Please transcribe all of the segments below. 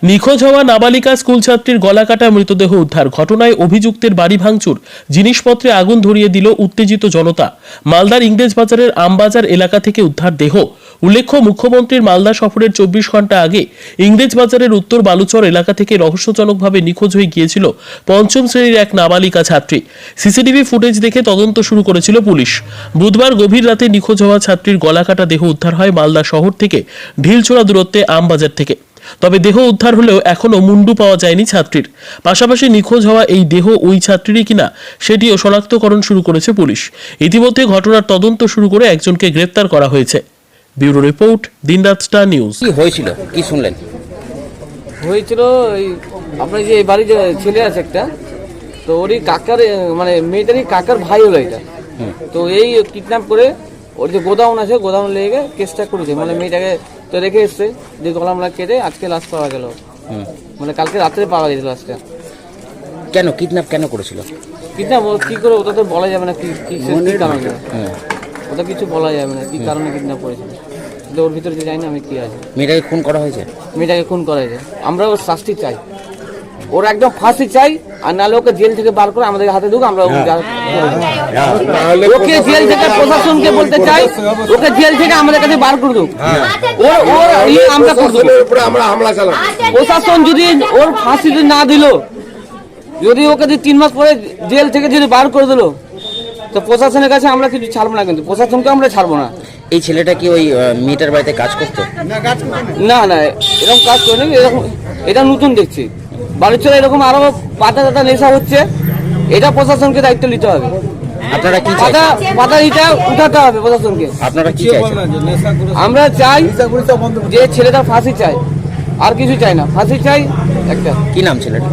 নিখোঁজ হওয়া নাবালিকা স্কুল ছাত্রীর গলাকাটা মৃতদেহ উদ্ধার। ঘটনায় অভিযুক্তের বাড়ি ভাঙচুর, জিনিসপত্রে আগুন ধরিয়ে দিল উত্তেজিত জনতা। মালদার ইংরেজবাজারের আমবাজার এলাকা থেকে উদ্ধার দেহ। উল্লেখ্য, মুখ্যমন্ত্রীর মালদা সফরের 24 ঘন্টা আগে ইংরেজবাজারের উত্তর বালুচর এলাকা থেকে রহস্যজনকভাবে নিখোঁজ হয়ে গিয়েছিল পঞ্চম শ্রেণীর এক নাবালিকা ছাত্রী। সিসিটিভি ফুটেজ দেখে তদন্ত শুরু করেছিল পুলিশ। বুধবার গভীর রাতে নিখোঁজ হওয়া ছাত্রীর গলাকাটা দেহ উদ্ধার হয় মালদা শহর থেকে ঢিলছোড়া দূরত্বে আমবাজার থেকে। তবে দেহ উদ্ধার হলেও এখনো মুন্ডু পাওয়া যায়নি ছাত্রীর। পাশাপাশি নিখোঁজ হওয়া এই দেহ ওই ছাত্রীরই কিনা সেটিও শনাক্তকরণ শুরু করেছে পুলিশ। ইতিমধ্যে ঘটনার তদন্ত শুরু করে একজনকে গ্রেপ্তার করা হয়েছে। ব্যুরো রিপোর্ট, দিনরাত স্টার নিউজ। কি হয়েছিল, কি শুনলেন? হয়েছিল এই আপনার যে এই বাড়ির যে ছেলে আছে একটা, তো ওরই কাকার মানে মেয়েটারই কাকার ভাই হলো এটা। তো এই কিডন্যাপ করে ওর যে গোদাউন আছে, গোদাউন লেগে কেসটা করেছে, মানে মেয়েটাকে তো রেখে এসছে, যে গলামলা কেটে আজকে লাশ পাওয়া গেল। মানে কালকে রাত্রে পাওয়া গেছিল লাশটা। কেন কিডন্যাপ কেন করেছিল? কিডন্যাপ কি করে ওটা তো বলা যাবে না, কি কারণে ওটা কিছু বলা যাবে না, কি কারণে কিডন্যাপ করেছিল। ওর ভিতরে যে জানি না আমি কি আছে। মেয়েটাকে খুন করা হয়েছে? মেয়েটাকে খুন করা হয়েছে। আমরা ওর শাস্তি চাই, ওর একদম ফাঁসি চাই, আর নাহলে ওকে জেল থেকে বার করে আমাদের হাতে দুক। আমরা ওকে জেল থেকে প্রশাসনকে বলতে চাই, ওকে জেল থেকে আমাদের কাছে বার করে দুক। ওর আমরা প্রশাসন যদি ওর ফাঁসি না দিল, যদি ওকে 3 মাস পরে জেল থেকে যদি বার করে দিল, তো প্রশাসনের কাছে আমরা কিছু ছাড়বো না, কিন্তু প্রশাসনকে আমরা ছাড়বো না। এই ছেলেটা কি ওই মেয়েটার বাড়িতে কাজ করতো? না না, এরকম কাজ করেনি। এরকম এটা নতুন দেখছি বাড়ির ছেলে, এরকম আরো পাতা নেশা হচ্ছে। এটা প্রশাসনকে দায়িত্ব নিতে হবে। আপনারা কি পাতা এটা উঠাতে হবে প্রশাসনকে। আপনারা কি চাইছেন? আমরা চাই যে ছেলেটা ফাঁসি চাই, আর কিছু চাই না, ফাঁসি চাই একটা। কি নাম ছেলেটা?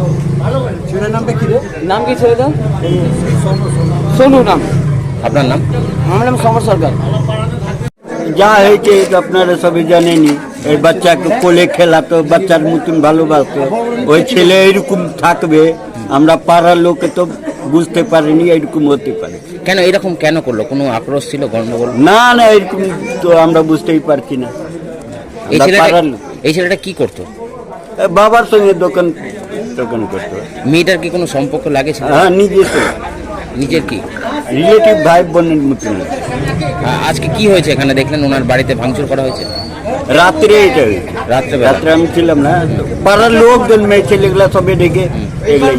নাম কি ছেলেটা? সোনু নাম। আপনার নাম? আমার নাম সমর সরকার। যা হয়েছে আপনারা সবাই জানেনি। এই বাচ্চাকে কোলে খেলাতো, বাচ্চার মতন ভালোবাসতো। ওই ছেলে এরকম থাকবে আমরা পাড়ার লোকে তো বুঝতে পারিনি এরকম হতে পারে। কেন এরকম কেন করলো? কোনো আক্রোশ ছিল, গন্ডগোল? না না, এরকম তো আমরা বুঝতেই পারছি না। এই ছেলেটা কি করতো? বাবার সঙ্গে দোকান করতো। মেয়েটার কি কোনো সম্পর্ক লাগে? হ্যাঁ, নিজের কি রিলেটিভ ভাই বোনের মতন। আজকে কি হয়েছে এখানে দেখলেন? ওনার বাড়িতে ভাঙচুর করা হয়েছে রাত্রে। এটা রাত্রে আমি ছিলাম না, পাড়ার লোকজন মেয়ে ছেলেগুলা সবে ডেকে এগুলাই।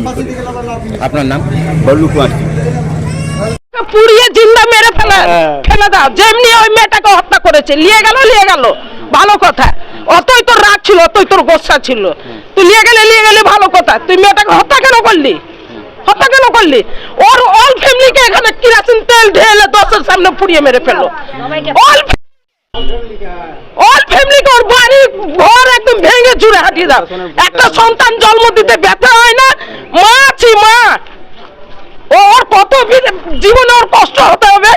আপনার নাম? বলু কুমার। পুড়িয়ে জিন্দা মেরে ফেলে দাও। যেমনি ওই মেয়েটাকে হত্যা করেছে, নিয়ে গেল ভালো কথা। অতই তোর রাগ ছিল, অতই তোর গোসা ছিল। তুই নিয়ে গেলে ভালো কথা। তুই মেয়েটাকে হত্যা কেন করলি? ওর অল ফ্যামিলিকে এখানে কিরাসিন তেল ঢেলে 10-এর সামনে পুড়িয়ে মেরে ফেললো। অল ফ্যামিলিকে, ওর বাড়ি ঘর একদম ভেঙে চুরে হাঁটিয়ে দাও। একটা সন্তান জন্ম দিতে ব্যথা হয় না? মা আছি, মা। ওর কত জীবনে ওর কষ্ট হতে হবে।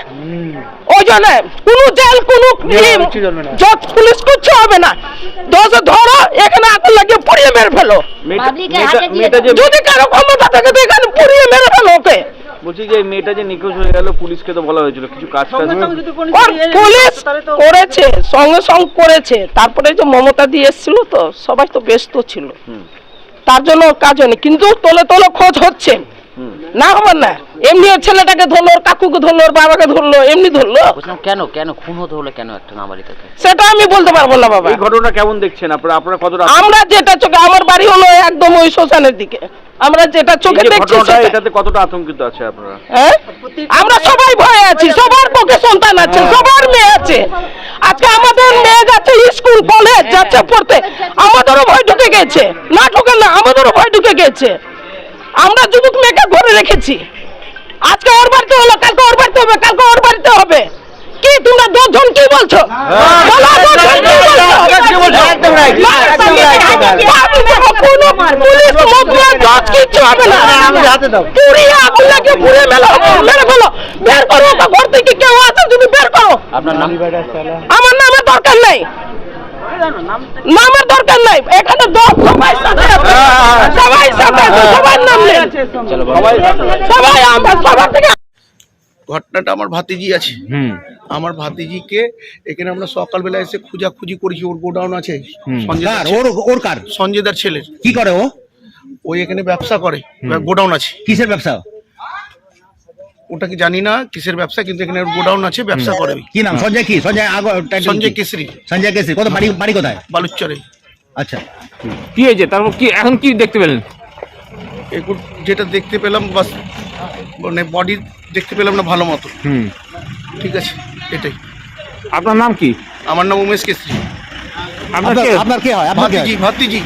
ওই জন্য কোনো জেল, কোনো জজ, পুলিশ কিচ্ছু হবে না। দোষে ধরো, এখানে আগুন লাগিয়ে পুড়িয়ে মেরে ফেলো। যদি কারো ক্ষমতা থাকে তো এখানে পুড়িয়ে মেরে ফেলো ওকে। বলছি যে মেয়েটা যে নিখোঁজ হয়ে গেল, পুলিশকে তো বলা হয়েছিল কিছু কাজ পুলিশ করেছে, সঙ্গে করেছে। তারপরে যে মমতা দিয়ে এসেছিল, তো সবাই তো ব্যস্ত ছিল, তার জন্য কাজ হয়নি। কিন্তু তলে খোঁজ হচ্ছে, না হবে না। এমনি ছেলেটাকে ধরলো, ওর কাকুকে ধরলো, ওর বাবাকে ধরলো, এমনি ধরলো। কেন খুন হতে হলো কেন একটা নাবালিকাকে? সেটা আমি বলতে পারবো না বাবা। এই ঘটনা কেমন দেখছেন আপনারা কতটা? আমরা যেটা চোখে, আমার বাড়ি হলো একদম ওই শ্মশানের দিকে, আমরা যেটা চোখে দেখছি এটাতে কতটা আতঙ্কিত আছে আপনারা? আমরা সবাই ভয়ে আছি, সবার পক্ষে সন্তান আছে, সবার মেয়ে আছে। আজকে আমাদের মেয়ে যাচ্ছে স্কুল কলেজ যাচ্ছে পড়তে, আমাদেরও ভয় ঢুকে গেছে। না ঢুকে না, আমাদেরও ভয় ঢুকে গেছে। আমরা যুবক মেয়েকে ঘরে রেখেছি। আজকে ওর বাড়িতে হলো, কালকে ওর বাড়িতে হবে, কালকে ওর বাড়িতে হবে। কি তোমরা 10 জন কি বলছো? কিচ্ছু হবে না। মেরে ফেলো, বের করো ঘর থেকে। কেউ আছে যদি বের করো। আপনার নাম? আমার নামের দরকার নাই, নামের দরকার নাই। এখানে সবাই সবার নাম নেই, সবাই আমরা সবার থেকে। ঘটনাটা আমার ভাতিজি আছে। আমার ভাতিজিকে এখানে আমরা সকালবেলা এসে খোঁজাখুঁজি করেছি। ওর গোডাউন আছে সঞ্জয় দার, ওর কার সঞ্জয় দার ছেলের। কি করে ও? ওই এখানে ব্যবসা করে, গোডাউন আছে। কিসের ব্যবসা? ওটা কি জানি না কিসের ব্যবসা, কিন্তু এখানে ওর গোডাউন আছে, ব্যবসা করে। কি নাম? সঞ্জয় কি? সঞ্জয় কেশরি। সঞ্জয় কেশরি। কত বাড়ি কোথায়? বালুচরে। আচ্ছা, কি হয়েছে তারপর? কি এখন কি দেখতে পেলেন? এখন যেটা দেখতে পেলাম বাস, মানে বডি দেখতে পেলাম না ভালো মতো। ঠিক আছে, এটাই। আপনার নাম কি? আমার নাম উমেশ কেশরি। আপনার কে? আপনার কে হয়? ভাতিজি।